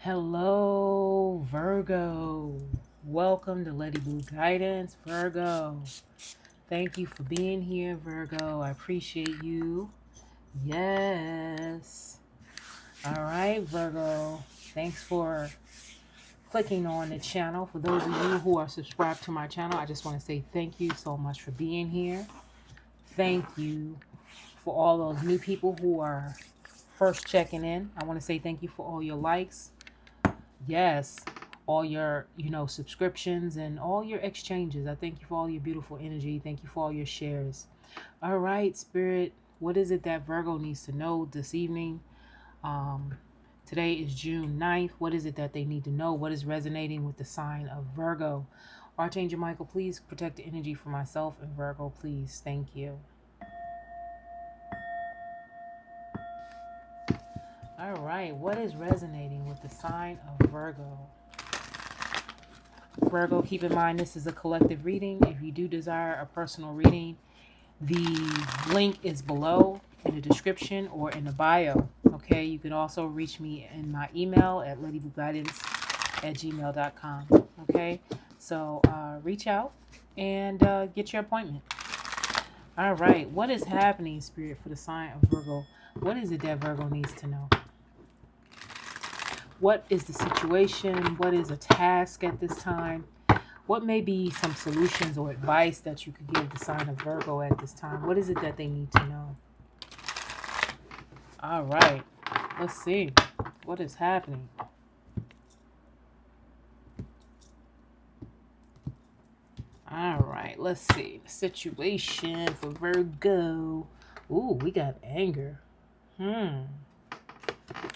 Hello, Virgo. Welcome to Letiblu Guidance, Virgo. Thank you for being here, Virgo. I appreciate you. Yes. All right, Virgo. Thanks for clicking on the channel. For those of you who are subscribed to my channel, I just want to say thank you so much for being here. Thank you for all those new people who are first checking in. I want to say thank you for all your likes. Yes, all your, subscriptions and all your exchanges. I thank you for all your beautiful energy. Thank you for all your shares. All right, Spirit, what is it that Virgo needs to know this evening? Today is June 9th. What is it that they need to know? What is resonating with the sign of Virgo? Archangel Michael, please protect the energy for myself and Virgo, please. Thank you. All right, what is resonating with the sign of Virgo? Virgo, keep in mind this is a collective reading. If you do desire a personal reading, the link is below in the description or in the bio. Okay, you can also reach me in my email at letibluguidance@gmail.com. Okay, so reach out and get your appointment. All right, what is happening, Spirit, for the sign of Virgo? What is it that Virgo needs to know? What is the situation? What is a task at this time? What may be some solutions or advice that you could give the sign of Virgo at this time? What is it that they need to know? All right, let's see. What is happening? All right, let's see. The situation for Virgo. Ooh, we got anger.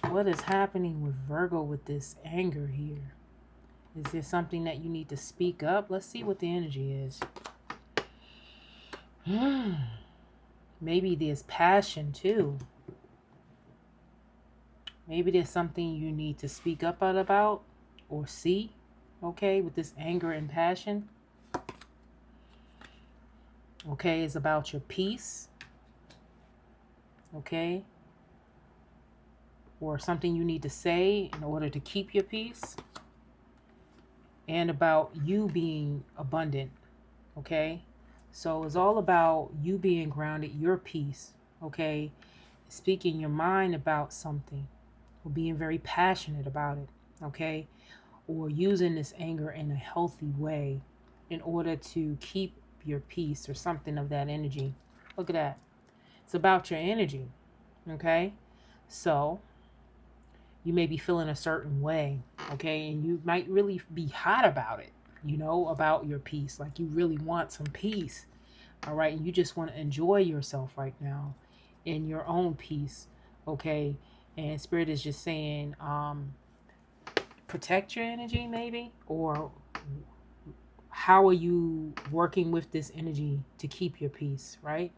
What is happening with Virgo with this anger here? Is there something that you need to speak up? Let's see what the energy is. Maybe there's passion too. Maybe there's something you need to speak up about or see, okay, with this anger and passion. Okay, it's about your peace, okay, or something you need to say in order to keep your peace, and about you being abundant, okay? So it's all about you being grounded, your peace, okay, speaking your mind about something, or being very passionate about it, okay, or using this anger in a healthy way in order to keep your peace or something of that energy. Look at that. It's about your energy, okay? So you may be feeling a certain way, okay? And you might really be hot about it, about your peace. Like you really want some peace, all right? And you just want to enjoy yourself right now in your own peace, okay? And Spirit is just saying, protect your energy maybe, or how are you working with this energy to keep your peace, right?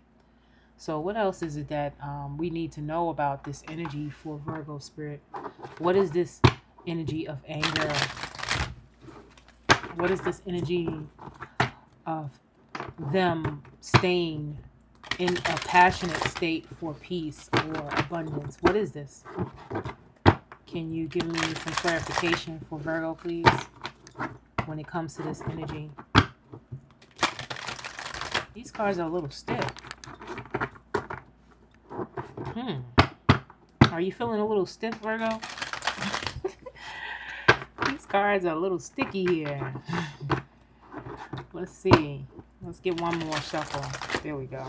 So what else is it that we need to know about this energy for Virgo, Spirit? What is this energy of anger? What is this energy of them staying in a passionate state for peace or abundance? What is this? Can you give me some clarification for Virgo, please, when it comes to this energy? These cards are a little stiff. Are you feeling a little stiff, Virgo? These cards are a little sticky here. Let's see. Let's get one more shuffle. There we go.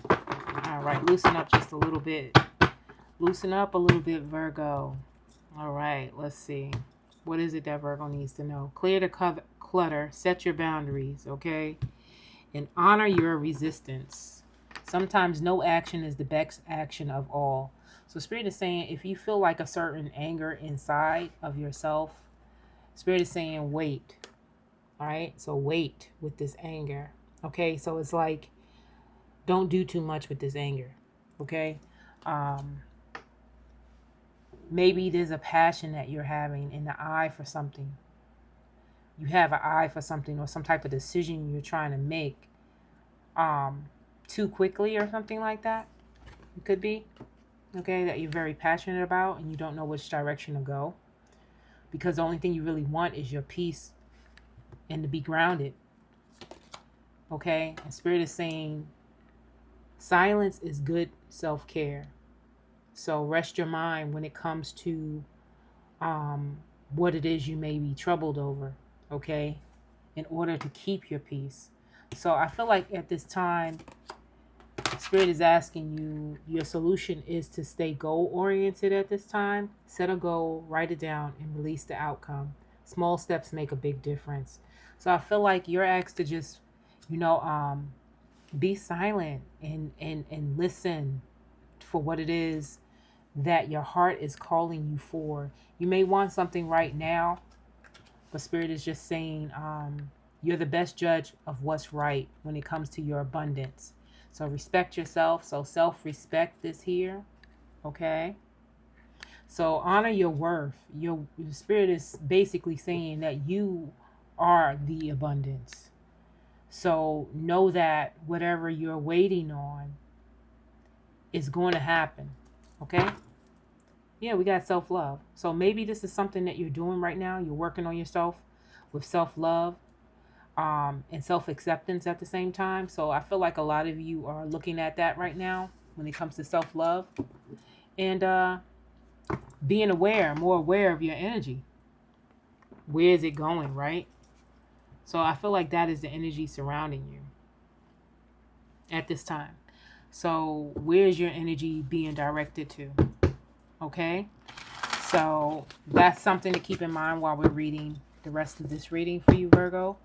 All right, loosen up just a little bit. Loosen up a little bit, Virgo. All right, let's see. What is it that Virgo needs to know? Clear the clutter, set your boundaries, okay? And honor your resistance. Sometimes no action is the best action of all. So Spirit is saying, if you feel like a certain anger inside of yourself, Spirit is saying, wait. All right, so wait with this anger. Okay, so it's like, don't do too much with this anger. Okay, maybe there's a passion that you're having in the eye for something. You have an eye for something or some type of decision you're trying to make too quickly or something like that. It could be, okay, that you're very passionate about and you don't know which direction to go. because the only thing you really want is your peace and to be grounded. Okay? And Spirit is saying silence is good self-care. So rest your mind when it comes to what it is you may be troubled over, okay, in order to keep your peace. So I feel like at this time, Spirit is asking you, your solution is to stay goal oriented at this time. Set a goal, write it down, and release the outcome. Small steps make a big difference. So I feel like you're asked to just, be silent and listen for what it is that your heart is calling you for. You may want something right now, but Spirit is just saying you're the best judge of what's right when it comes to your abundance. So respect yourself. So self-respect is here. Okay. So honor your worth. Your Spirit is basically saying that you are the abundance. So know that whatever you're waiting on is going to happen. Okay. Yeah, we got self-love. So maybe this is something that you're doing right now. You're working on yourself with self-love and self-acceptance at the same time. So I feel like a lot of you are looking at that right now when it comes to self-love and being aware, more aware of your energy. Where is it going, right? So I feel like that is the energy surrounding you at this time. So where's your energy being directed to? Okay. So that's something to keep in mind while we're reading the rest of this reading for you, Virgo.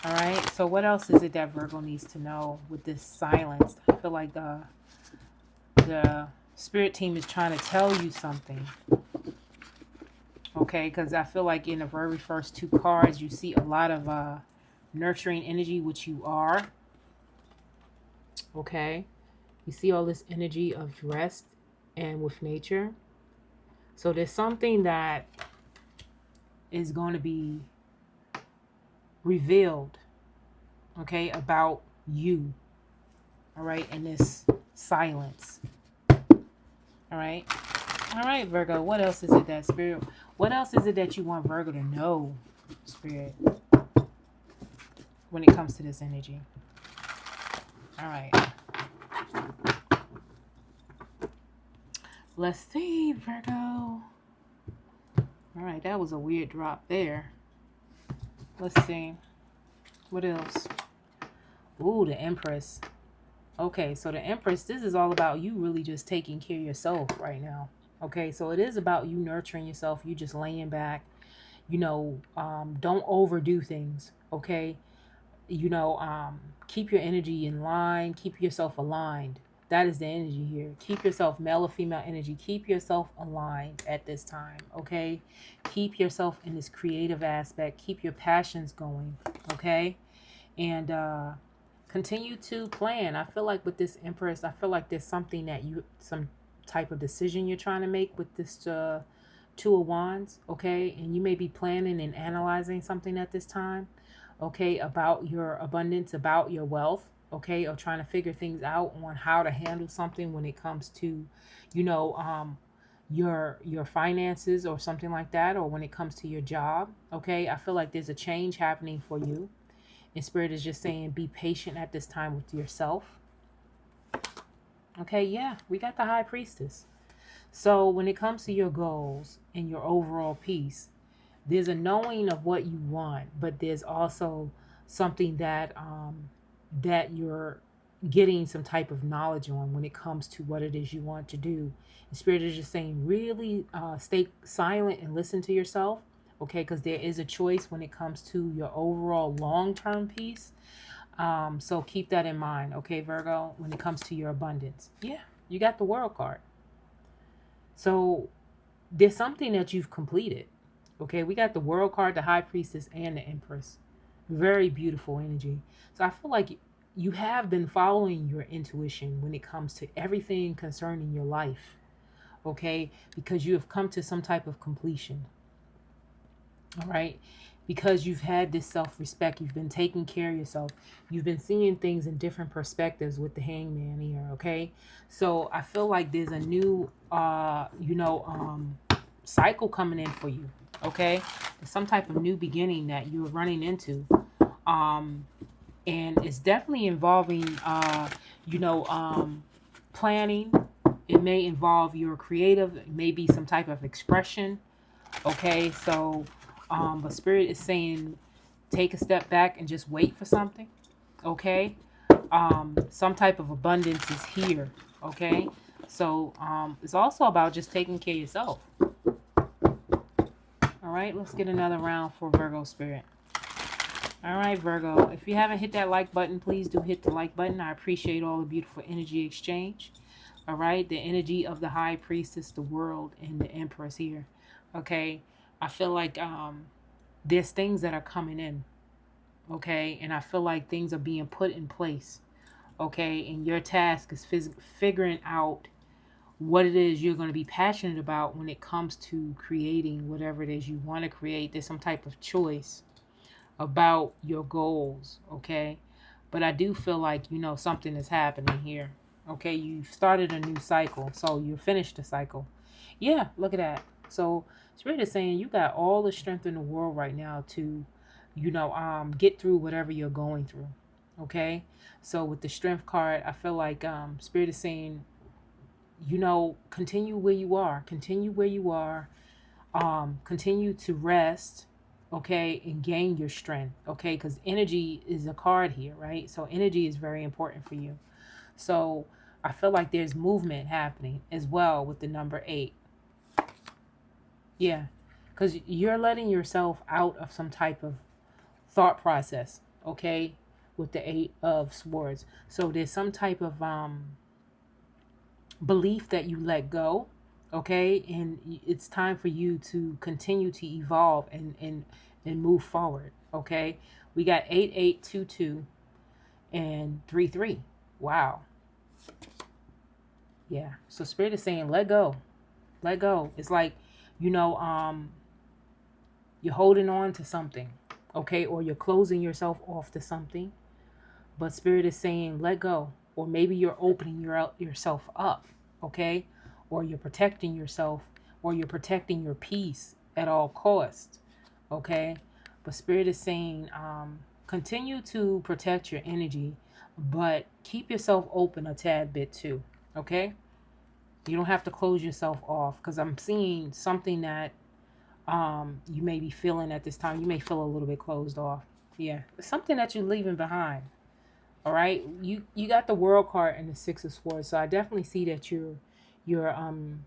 All right. So what else is it that Virgo needs to know with this silence? I feel like the spirit team is trying to tell you something. Okay. Because I feel like in the very first two cards, you see a lot of nurturing energy, which you are. Okay. You see all this energy of rest and with nature. So there's something that is going to be revealed, okay, about you, all right, in this silence. All right, Virgo, what else is it that Spirit, what else is it that you want Virgo to know, Spirit, when it comes to this energy? All right. Let's see, Virgo. All right, that was a weird drop there. Let's see. What else? Ooh, the Empress. Okay, so the Empress, this is all about you really just taking care of yourself right now. Okay, so it is about you nurturing yourself. You just laying back. Don't overdo things. Okay, keep your energy in line. Keep yourself aligned. That is the energy here. Keep yourself, male or female energy. Keep yourself aligned at this time. Okay, keep yourself in this creative aspect. Keep your passions going. Okay, and continue to plan. I feel like with this Empress, I feel like there's something that some type of decision you're trying to make with this Two of Wands, okay? And you may be planning and analyzing something at this time, okay, about your abundance, about your wealth, okay, or trying to figure things out on how to handle something when it comes to, your finances or something like that, or when it comes to your job, okay? I feel like there's a change happening for you. And Spirit is just saying, be patient at this time with yourself. Okay, yeah, we got the High Priestess. So when it comes to your goals and your overall peace, there's a knowing of what you want, but there's also something that that you're getting some type of knowledge on when it comes to what it is you want to do. And Spirit is just saying, really stay silent and listen to yourself. Okay, because there is a choice when it comes to your overall long-term peace. So keep that in mind, okay, Virgo, when it comes to your abundance. Yeah, you got the World card. So there's something that you've completed. Okay, we got the World card, the High Priestess, and the Empress. Very beautiful energy. So I feel like you have been following your intuition when it comes to everything concerning your life. Okay, because you have come to some type of completion. All right, because you've had this self-respect, you've been taking care of yourself, you've been seeing things in different perspectives with the Hangman here. Okay, so I feel like there's a new cycle coming in for you. Okay, there's some type of new beginning that you're running into. Um, and it's definitely involving, planning. It may involve your creative, it may be some type of expression. Okay, so, but Spirit is saying take a step back and just wait for something. Okay, some type of abundance is here. Okay, so it's also about just taking care of yourself. All right, let's get another round for Virgo Spirit. All right, Virgo, if you haven't hit that like button, please do hit the like button. I appreciate all the beautiful energy exchange. All right, the energy of the High Priestess, the World, and the Empress here. Okay, I feel like there's things that are coming in. Okay, and I feel like things are being put in place. Okay, and your task is figuring out what it is you're going to be passionate about when it comes to creating whatever it is you want to create. There's some type of choice about your goals, okay? But I do feel like, something is happening here. Okay, you've started a new cycle, so you finished the cycle. Yeah, look at that. So Spirit is saying you got all the strength in the world right now to, get through whatever you're going through. Okay, so with the Strength card, I feel like Spirit is saying, continue where you are. Continue where you are. Continue to rest, okay, and gain your strength, okay, because energy is a card here, right? So energy is very important for you. So I feel like there's movement happening as well with the number 8. Yeah, because you're letting yourself out of some type of thought process, okay, with the 8 of Swords. So there's some type of belief that you let go, okay, and it's time for you to continue to evolve and move forward. Okay, we got 8822 and 33. Wow. Yeah, so Spirit is saying let go. Let go. It's like, you're holding on to something, okay, or you're closing yourself off to something, but Spirit is saying let go. Or maybe you're opening yourself up, okay, or you're protecting yourself, or you're protecting your peace at all costs, okay. But Spirit is saying continue to protect your energy, but keep yourself open a tad bit too, okay. You don't have to close yourself off, because I'm seeing something that you may be feeling at this time. You may feel a little bit closed off. Yeah, it's something that you're leaving behind. All right, you got the World card and the 6 of Swords, so I definitely see that you're on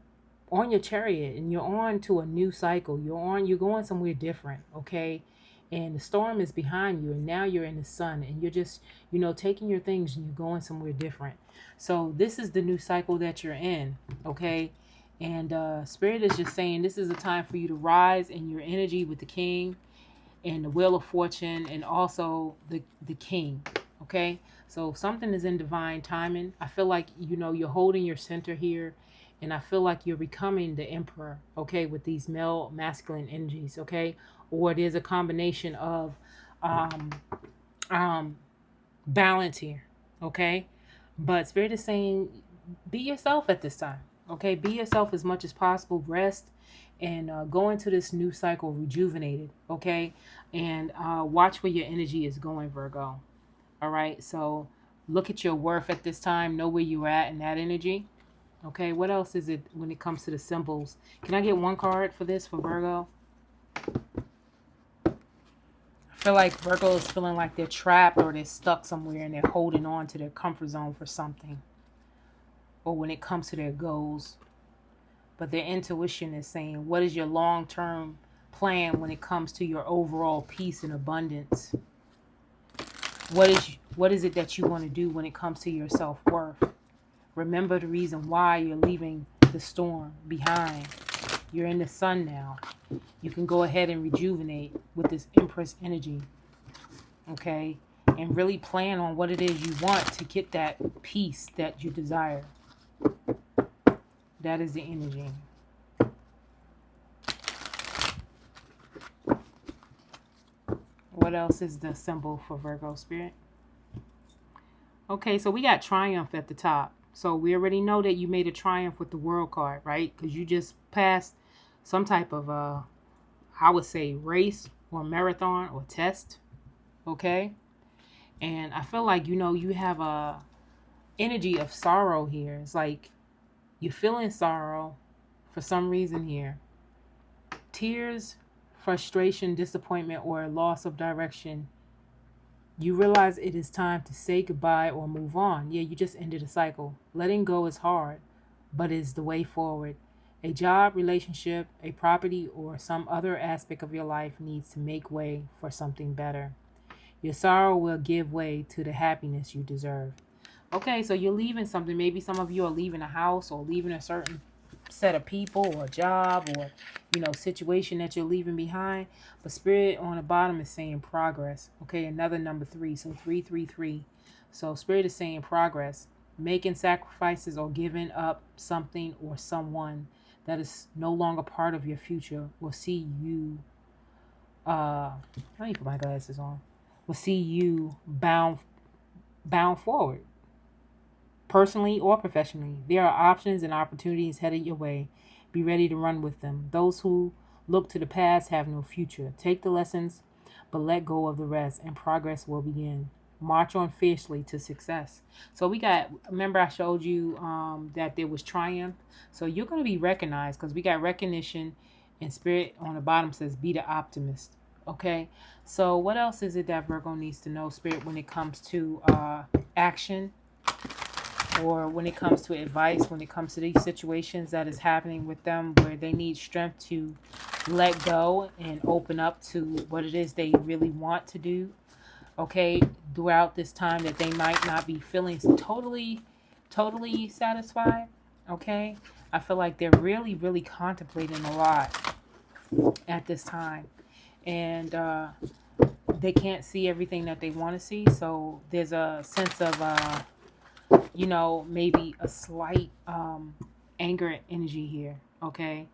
your chariot and you're on to a new cycle. You're going somewhere different, okay? And the storm is behind you, and now you're in the sun, and you're just taking your things and you're going somewhere different. So this is the new cycle that you're in, okay? And Spirit is just saying this is a time for you to rise in your energy with the King and the Wheel of Fortune, and also the King. Okay, so something is in divine timing. I feel like you're holding your center here, and I feel like you're becoming the Emperor. Okay, with these male masculine energies. Okay, or there's a combination of um, um, balance here. Okay, but Spirit is saying be yourself at this time. Okay, be yourself as much as possible. Rest and go into this new cycle rejuvenated. Okay, and watch where your energy is going, Virgo. All right, so look at your worth at this time. Know where you're at in that energy. Okay, what else is it when it comes to the symbols? Can I get one card for this for Virgo? I feel like Virgo is feeling like they're trapped or they're stuck somewhere and they're holding on to their comfort zone for something. Or when it comes to their goals. But their intuition is saying, what is your long-term plan when it comes to your overall peace and abundance? What is it that you want to do when it comes to your self-worth? Remember the reason why you're leaving the storm behind. You're in the sun now. You can go ahead and rejuvenate with this Empress energy. Okay? And really plan on what it is you want to get that peace that you desire. That is the energy. What else is the symbol for Virgo Spirit? Okay, so we got Triumph at the top. So we already know that you made a triumph with the World card, right? Because you just passed some type of I would say, race or marathon or test. Okay. And I feel like, you have a energy of sorrow here. It's like you're feeling sorrow for some reason here. Tears, frustration, disappointment, or loss of direction. You realize it is time to say goodbye or move on. Yeah, you just ended a cycle. Letting go is hard, but is the way forward. A job, relationship, a property, or some other aspect of your life needs to make way for something better. Your sorrow will give way to the happiness you deserve. Okay, so you're leaving something. Maybe some of you are leaving a house or leaving a certain set of people or job or situation that you're leaving behind. But spirit on the bottom is saying progress. Okay, another number 3. So 333. So spirit is saying progress. Making sacrifices or giving up something or someone that is no longer part of your future will see you let me put my glasses on. Will see you bound forward, personally or professionally. There are options and opportunities headed your way. Be ready to run with them. Those who look to the past have no future. Take the lessons, but let go of the rest, and progress will begin. March on fiercely to success. So remember I showed you that there was triumph. So you're going to be recognized because we got recognition, and spirit on the bottom says be the optimist. Okay, so what else is it that Virgo needs to know, spirit, when it comes to action, or when it comes to advice, when it comes to these situations that is happening with them where they need strength to let go and open up to what it is they really want to do, okay, throughout this time that they might not be feeling totally satisfied, okay? I feel like they're really, really contemplating a lot at this time. And they can't see everything that they want to see. So there's a sense of maybe a slight anger energy here. Okay.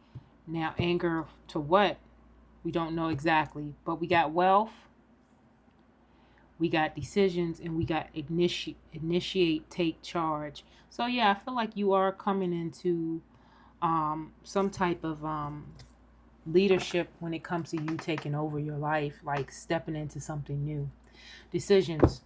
Now, anger to what? We don't know exactly. But we got wealth, we got decisions, and we got initiate, take charge. So, yeah, I feel like you are coming into some type of leadership when it comes to you taking over your life, like stepping into something new. Decisions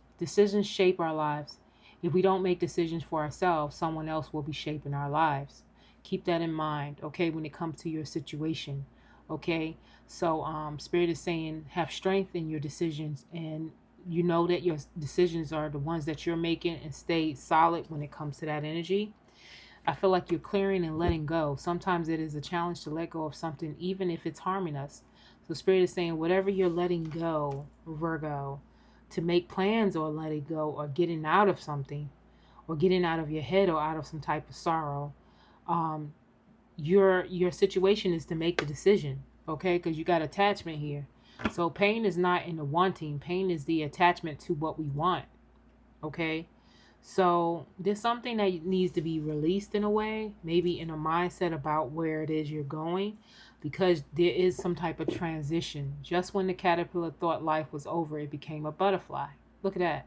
shape our lives. If we don't make decisions for ourselves, someone else will be shaping our lives. Keep that in mind, okay, when it comes to your situation. Okay, so spirit is saying have strength in your decisions, and you know that your decisions are the ones that you're making, and stay solid when it comes to that energy. I feel like you're clearing and letting go. Sometimes it is a challenge to let go of something, even if it's harming us. So spirit is saying whatever you're letting go, Virgo, to make plans or letting go or getting out of something or getting out of your head or out of some type of sorrow, your situation is to make the decision, okay? Because you got attachment here. So pain is not in the wanting. Pain is the attachment to what we want, okay? So there's something that needs to be released in a way, maybe in a mindset about where it is you're going, because there is some type of transition. Just when the caterpillar thought life was over, it became a butterfly. Look at that.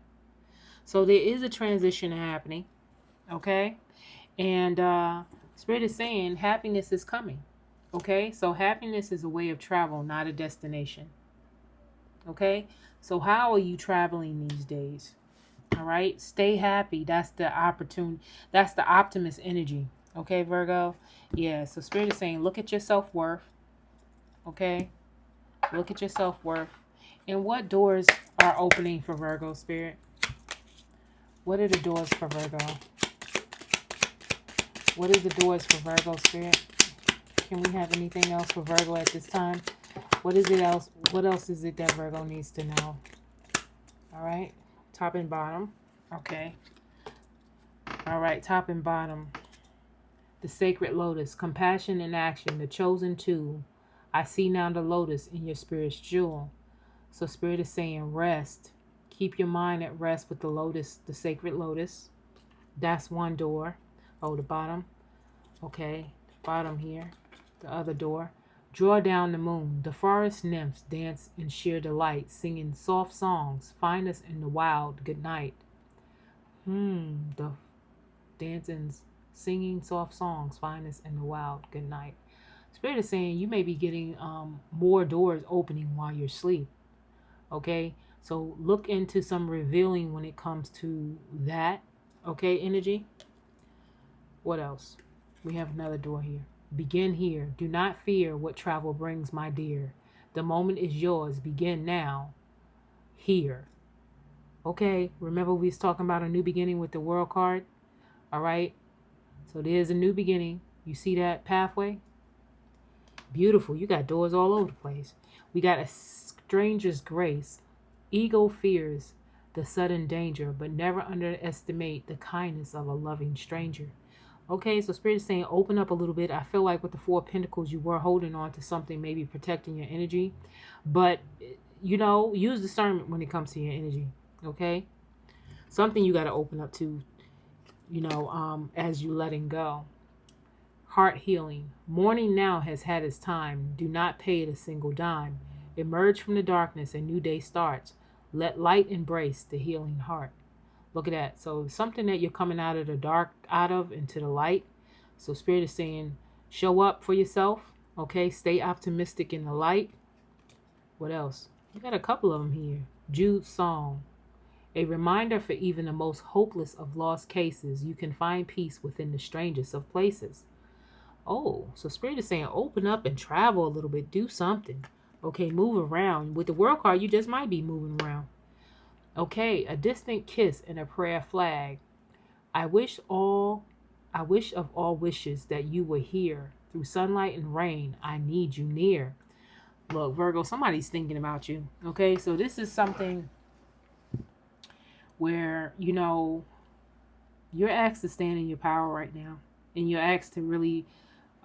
So there is a transition happening, okay? And Spirit is saying happiness is coming, okay? So happiness is a way of travel, not a destination, okay? So how are you traveling these days? All right, stay happy. That's the opportune. That's the optimist energy. Okay, Virgo. Yeah. So Spirit is saying, look at your self-worth. Okay, look at your self-worth. And what doors are opening for Virgo, Spirit? What are the doors for Virgo? What is the doors for Virgo, Spirit? Can we have anything else for Virgo at this time? What is it else? What else is it that Virgo needs to know? All right, top and bottom. Okay. All right, top and bottom. The sacred lotus, compassion in action, the chosen tool. I see now the lotus in your spirit's jewel. So spirit is saying rest. Keep your mind at rest with the lotus, the sacred lotus. That's one door. Oh, the bottom. Okay, the bottom here. The other door. Draw down the moon. The forest nymphs dance in sheer delight, singing soft songs. Find us in the wild. Good night. The dancing, singing soft songs. Find us in the wild. Good night. Spirit is saying you may be getting more doors opening while you're asleep. Okay, so look into some revealing when it comes to that. Okay, energy. What else? We have another door here. Begin here. Do not fear what travel brings, my dear. The moment is yours. Begin now. Here. Okay, remember we was talking about a new beginning with the world card? All right, so there's a new beginning. You see that pathway? Beautiful. You got doors all over the place. We got a stranger's grace. Ego fears the sudden danger, but never underestimate the kindness of a loving stranger. Okay, so Spirit is saying open up a little bit. I feel like with the Four of Pentacles, you were holding on to something, maybe protecting your energy. But, you know, use discernment when it comes to your energy. Okay? Something you got to open up to, you know, as you letting go. Heart healing. Mourning now has had its time. Do not pay it a single dime. Emerge from the darkness. A new day starts. Let light embrace the healing heart. Look at that. So something that you're coming out of the dark, out of into the light. So Spirit is saying, show up for yourself. Okay. Stay optimistic in the light. What else? You got a couple of them here. Jude's song. A reminder for even the most hopeless of lost cases. You can find peace within the strangest of places. Oh, so Spirit is saying open up and travel a little bit. Do something. Okay, move around. With the world card, you just might be moving around. Okay, a distant kiss and a prayer flag. I wish of all wishes that you were here. Through sunlight and rain, I need you near. Look, Virgo, somebody's thinking about you. Okay, so this is something where, you know, you're asked to stand in your power right now. And you're asked to really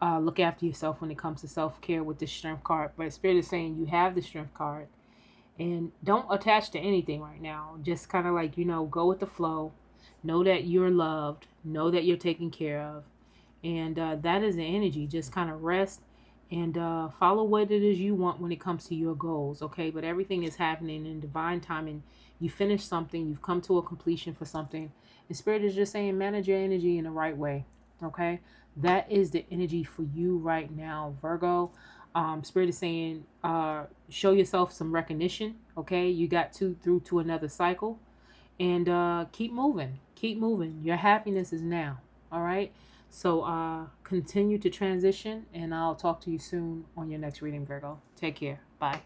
look after yourself when it comes to self-care with the strength card. But Spirit is saying you have the strength card. And don't attach to anything right now. Just kind of like, you know, go with the flow. Know that you're loved. Know that you're taken care of. And that is the energy. Just kind of rest and follow what it is you want when it comes to your goals. Okay, but everything is happening in divine timing. You finish something. You've come to a completion for something. And Spirit is just saying manage your energy in the right way. Okay, that is the energy for you right now, Virgo. Spirit is saying show yourself some recognition. Okay, you got through to another cycle. And keep moving. Keep moving. Your happiness is now. All right. So continue to transition, and I'll talk to you soon on your next reading, Virgo. Take care. Bye.